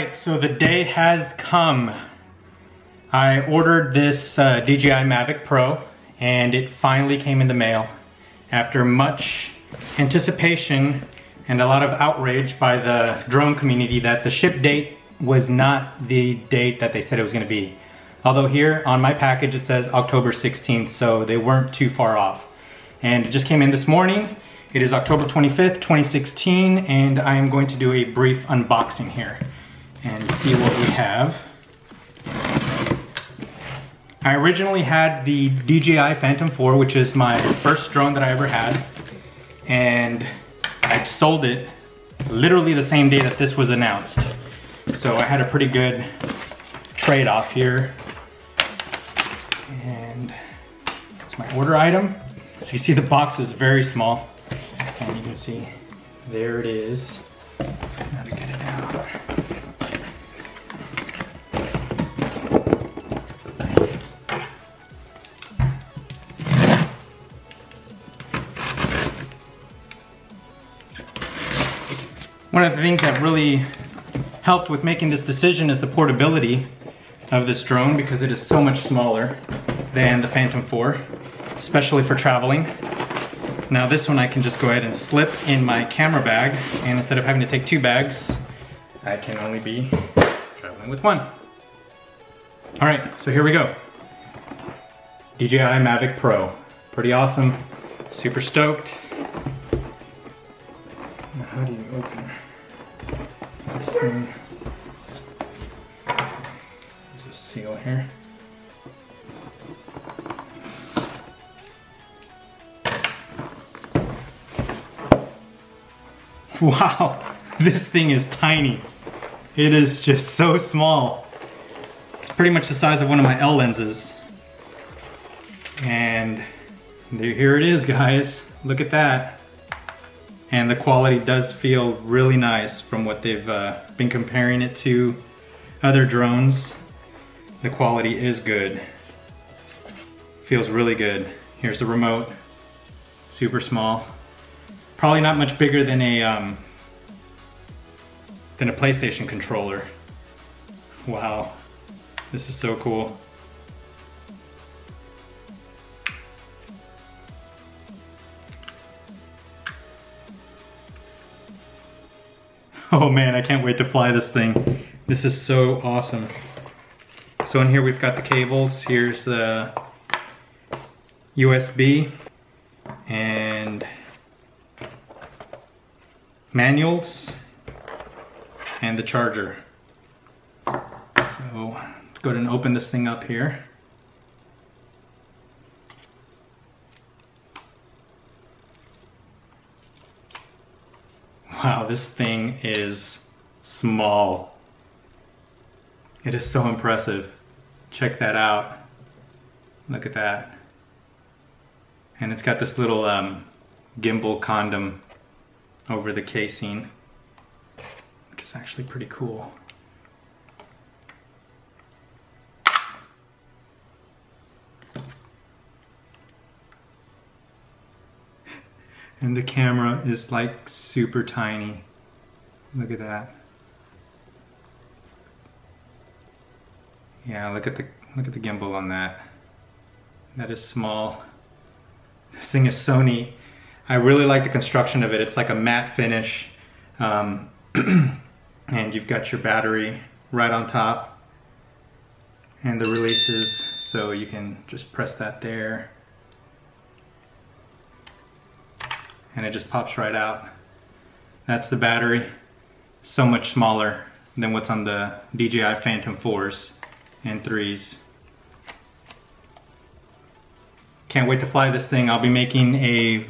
right, so the day has come. I ordered this DJI Mavic Pro and it finally came in the mail after much anticipation and a lot of outrage by the drone community that the ship date was not the date that they said it was going to be. Although here on my package it says October 16th, so they weren't too far off. And it just came in this morning. It is October 25th, 2016, and I am going to do a brief unboxing here and see what we have. I originally had the DJI Phantom 4, which is my first drone that I ever had, and I sold it literally the same day that this was announced. So I had a pretty good trade-off here. And it's my order item. So you see the box is very small. And you can see, there it is. How to get it out. One of the things that really helped with making this decision is the portability of this drone, because it is so much smaller than the Phantom 4, especially for traveling. Now this one I can just go ahead and slip in my camera bag, and instead of having to take 2 bags, I can only be traveling with 1. All right, so here we go. DJI Mavic Pro. Pretty awesome, super stoked. Now how do you open this thing? There's a seal here. Wow, this thing is tiny. It is just so small. It's pretty much the size of one of my L lenses. And here it is, guys. Look at that. And the quality does feel really nice from what they've been comparing it to other drones. The quality is good. Feels really good. Here's the remote. Super small. Probably not much bigger than a PlayStation controller. Wow, this is so cool. Oh man, I can't wait to fly this thing. This is so awesome. So in here we've got the cables. Here's the USB and manuals and the charger. So let's go ahead and open this thing up here. Wow, this thing is small. It is so impressive. Check that out. Look at that. And it's got this little gimbal condom over the casing, which is actually pretty cool. And the camera is like super tiny. Look at that. Yeah, look at the gimbal on that. That is small. This thing is so neat. I really like the construction of it. It's like a matte finish. And you've got your battery right on top. And the releases, so you can just press that there. And it just pops right out. That's the battery. So much smaller than what's on the DJI Phantom 4s and 3s. Can't wait to fly this thing. I'll be making a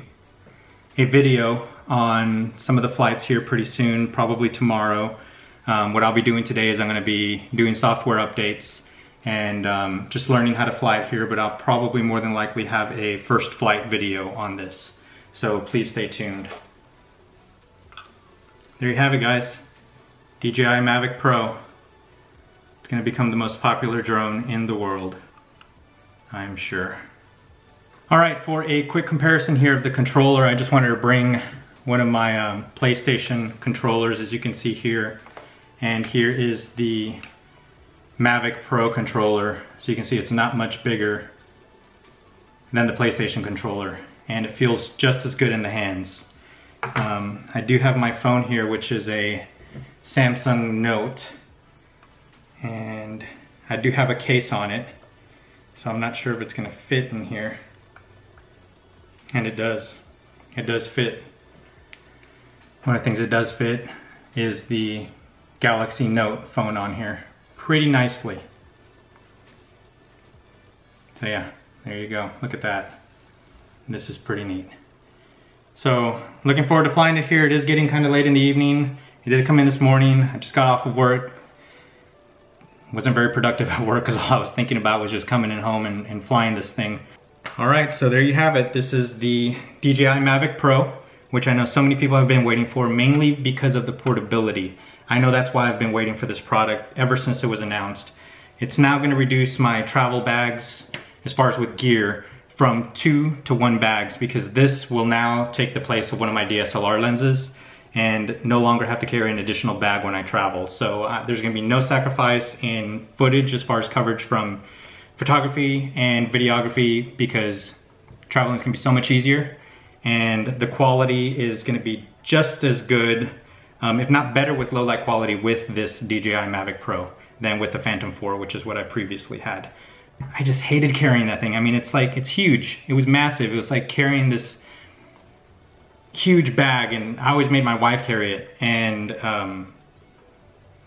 video on some of the flights here pretty soon, probably tomorrow. What I'll be doing today is I'm going to be doing software updates and just learning how to fly it here, but I'll probably more than likely have a first flight video on this. So please stay tuned. There you have it, guys. DJI Mavic Pro. It's going to become the most popular drone in the world, I'm sure. All right, for a quick comparison here of the controller, I just wanted to bring one of my PlayStation controllers, as you can see here. And here is the Mavic Pro controller. So you can see it's not much bigger than the PlayStation controller, and it feels just as good in the hands. I do have my phone here, which is a Samsung Note, and I do have a case on it, so I'm not sure if it's gonna fit in here. And it does. It does fit. One of the things it does fit is the Galaxy Note phone on here pretty nicely. So yeah, there you go. Look at that. This is pretty neat. So looking forward to flying it here. It is getting kind of late in the evening. It did come in this morning. I just got off of work. Wasn't very productive at work because all I was thinking about was just coming in home and flying this thing. All right, so there you have it. This is the DJI Mavic Pro, which I know so many people have been waiting for, mainly because of the portability. I know that's why I've been waiting for this product ever since it was announced. It's now gonna reduce my travel bags, as far as with gear, from 2 to 1 bags, because this will now take the place of one of my DSLR lenses and no longer have to carry an additional bag when I travel. So there's gonna be no sacrifice in footage as far as coverage from photography and videography, because traveling is gonna be so much easier, and the quality is gonna be just as good, if not better with low light quality with this DJI Mavic Pro than with the Phantom 4, which is what I previously had. I just hated carrying that thing. I mean, it's huge. It was massive. It was like carrying this huge bag, and I always made my wife carry it, and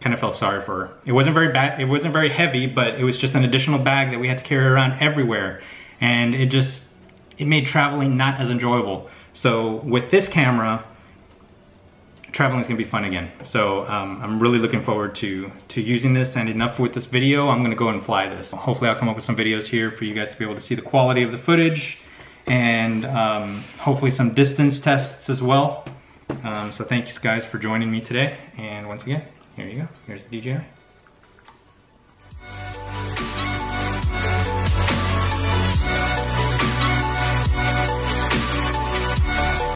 kind of felt sorry for her. It wasn't very bad. It wasn't very heavy, but it was just an additional bag that we had to carry around everywhere, and it made traveling not as enjoyable. So with this camera, traveling is gonna be fun again. So I'm really looking forward to using this, and enough with this video. I'm gonna go and fly this. Hopefully I'll come up with some videos here for you guys to be able to see the quality of the footage, and hopefully some distance tests as well. So thanks guys for joining me today, and once again, here you go. Here's the DJI.